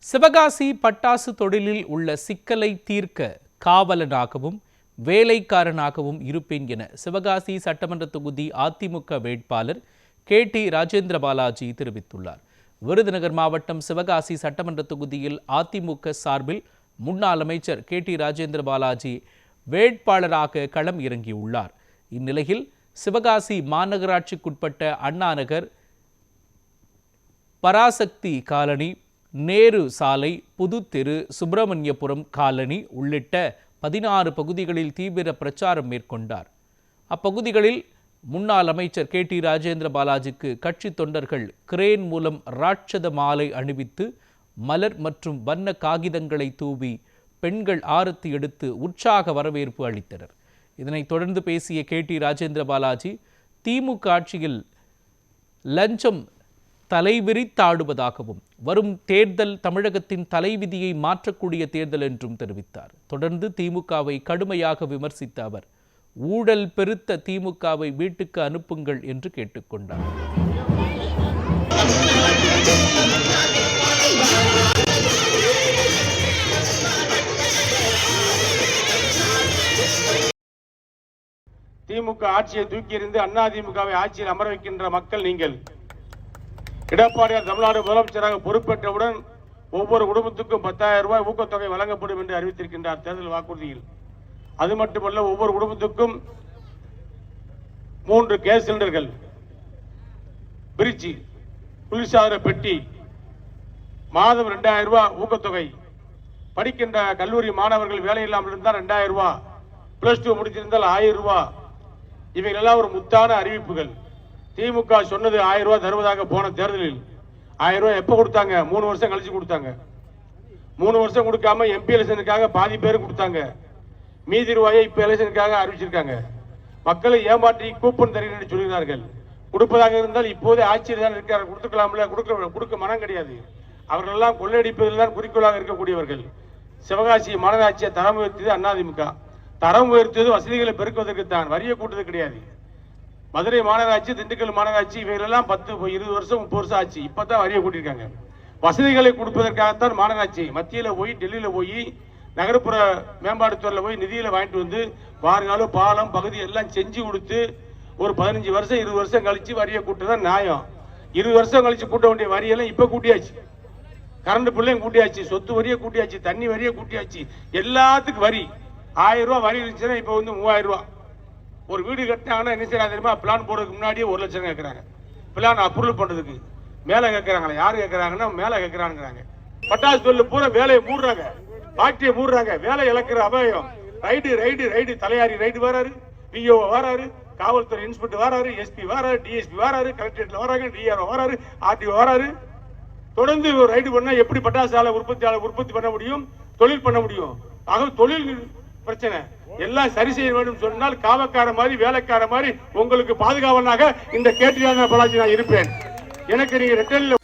சிவகாசி பட்டாசு தொழிலில் உள்ள சிக்கலை தீர்க்க காவலனாகவும் வேலைக்காரனாகவும் இருப்பேன் என சிவகாசி சட்டமன்ற தொகுதி அதிமுக வேட்பாளர் KT ராஜேந்திர பாலாஜி தெரிவித்துள்ளார். விருதுநகர் மாவட்டம் சிவகாசி சட்டமன்ற தொகுதியில் அதிமுக சார்பில் முன்னாள் அமைச்சர் KT ராஜேந்திர பாலாஜி வேட்பாளராக களம் இறங்கியுள்ளார். இந்நிலையில் சிவகாசி மாநகராட்சிக்குட்பட்ட அண்ணாநகர், பராசக்தி காலனி, நேரு சாலை, புதுத்தெரு, சுப்பிரமணியபுரம் காலனி உள்ளிட்ட 16 பகுதிகளில் தீவிர பிரச்சாரம் மேற்கொண்டார். அப்பகுதிகளில் முன்னாள் அமைச்சர் KT ராஜேந்திர பாலாஜிக்கு கட்சி தொண்டர்கள் கிரேன் மூலம் ராட்சத மாலை அணிவித்து மலர் மற்றும் வண்ண காகிதங்களை தூவி பெண்கள் ஆரத்தி எடுத்து உற்சாக வரவேற்பு அளித்தனர். இதனைத் தொடர்ந்து பேசிய KT ராஜேந்திர பாலாஜி, திமுக ஆட்சியில் லஞ்சம் தலைவிரித்தாடுவதாகவும் வரும் தேர்தல் தமிழகத்தின் தலைவிதியை மாற்றக்கூடிய தேர்தல் என்றும் தெரிவித்தார். தொடர்ந்து திமுகவை கடுமையாக விமர்சித்த அவர், ஊழல் பெருத்த திமுகவை வீட்டுக்கு அனுப்புங்கள் என்று கேட்டுக்கொண்டார். திமுக ஆட்சியை தூக்கி எறிந்து அதிமுகவை ஆட்சியில் அமர வைக்கின்ற மக்கள் நீங்கள். எடப்பாடியார் தமிழ்நாடு முதலமைச்சராக பொறுப்பேற்றவுடன் ஒவ்வொரு குடும்பத்துக்கும் 10,000 ரூபாய் ஊக்கத்தொகை வழங்கப்படும் என்று அறிவித்திருக்கின்றார் தேர்தல் வாக்குறுதியில். அது மட்டுமல்ல, ஒவ்வொரு குடும்பத்துக்கும் 3 கேஸ் சிலிண்டர்கள், பிரிட்ஜ், குளிர்சாதன பெட்டி, மாதம் 2,000 ரூபாய் ஊக்கத்தொகை, படிக்கின்ற கல்லூரி மாணவர்கள் வேலை இல்லாமல் இருந்தால் 2,000 ரூபாய், +2 முடிச்சிருந்தால் 1000 ரூபாய். இவைகளெல்லாம் ஒரு முத்தான அறிவிப்புகள். திமுக சொன்னது 1000 ரூபாய் தருவதாக போன தேர்தலில் 1000 ரூபாய் எப்ப கொடுத்தாங்க? 3 வருஷம் கழிச்சு கொடுத்தாங்க. 3 வருஷம் கொடுக்காம MP எலெக்ஷனுக்காக பாதி பேர் கொடுத்தாங்க. மீதி ரூபாயை இப்ப எலெக்ஷனுக்காக அறிவிச்சிருக்காங்க. மக்களை ஏமாற்றி கூப்பன் தருகிறேன் என்று சொல்கிறார்கள். கொடுப்பதாக இருந்தால் இப்போதே ஆட்சியில் தான் இருக்கிறார், கொடுத்துக்கலாம்ல. கொடுக்க மனம் கிடையாது. அவர்கள் எல்லாம் கொள்ளையடிப்பதில் தான் குறிக்கோளாக இருக்கக்கூடியவர்கள். சிவகாசி மாநகராட்சியை தரம் உயர்த்தியது அதிமுக. தரம் உயர்த்தியது வசதிகளை பெருக்குவதற்கு தான், வரியை கூட்டது கிடையாது. மதுரை மாநகராட்சி, திண்டுக்கல் மாநகராட்சி இவைகளெல்லாம் 10, 20 வருஷம் 30 வருஷம் ஆச்சு. இப்பதான் வரியை கூட்டியிருக்காங்க. வசதிகளை கொடுப்பதற்காகத்தான் மாநகராட்சி மத்தியில போய், டெல்லியில போய், நகர்ப்புற மேம்பாட்டுத்துறையில போய் நிதியில வாங்கிட்டு வந்து வார்காலு, பாலம் பகுதி எல்லாம் செஞ்சு கொடுத்து ஒரு 15 வருஷம் 20 வருஷம் கழிச்சு வரியை கூட்டுதான் நியாயம். 20 வருஷம் கழிச்சு கூட்ட வேண்டிய வரியெல்லாம் இப்ப கூட்டியாச்சு. கரண்ட் பிள்ளையும் கூட்டியாச்சு, சொத்து வரியை கூட்டியாச்சு, தண்ணி வரியை கூட்டியாச்சு, எல்லாத்துக்கும் வரி. 1000 ரூபாய் வரி இருந்துச்சுன்னா இப்ப 3000 ரூபாய். ஒரு வீடு கட்டினாங்கன்னா என்ன செய்யறாங்க தெரியுமா? பிளான் போடுறதுக்கு முன்னாடியே 1 லட்சம் கேட்கறாங்க. பிளான் அப்ரூவல் பண்றதுக்கு மேல கேட்கறாங்களா? யாரு கேட்கறாங்கன்னா மேல கேட்கறாங்க. பட்டாசு தொழில் பூரா வேலையை மூடுறாங்க, பாட்டியை மூடுறாங்க, வேலை இழக்கிற அபாயம். ரைடு தலையாரி ரைடு வராரு, PO வராரு, காவல்துறை இன்ஸ்பெக்டர் வராரு, SP வராரு, DSP வராரு, கலெக்டரேட்ல வராங்க, DRO வராரு, RTO வராரு. தொடர்ந்து ரைடு பண்ணா எப்படி பட்டாசு ஆலை உற்பத்தி பண்ண முடியும், தொழில் பண்ண முடியும்? ஆக தொழில் பிரச்சனை எல்லாம் சரி செய்ய வேண்டும் சொன்னால் காவக்கார மாதிரி, வேலைக்கார மாதிரி உங்களுக்கு பாதுகாவலனாக இந்த KT ராஜேந்திர பாலாஜி நான் இருப்பேன். எனக்கு நீங்க ரிட்டர்ன்ல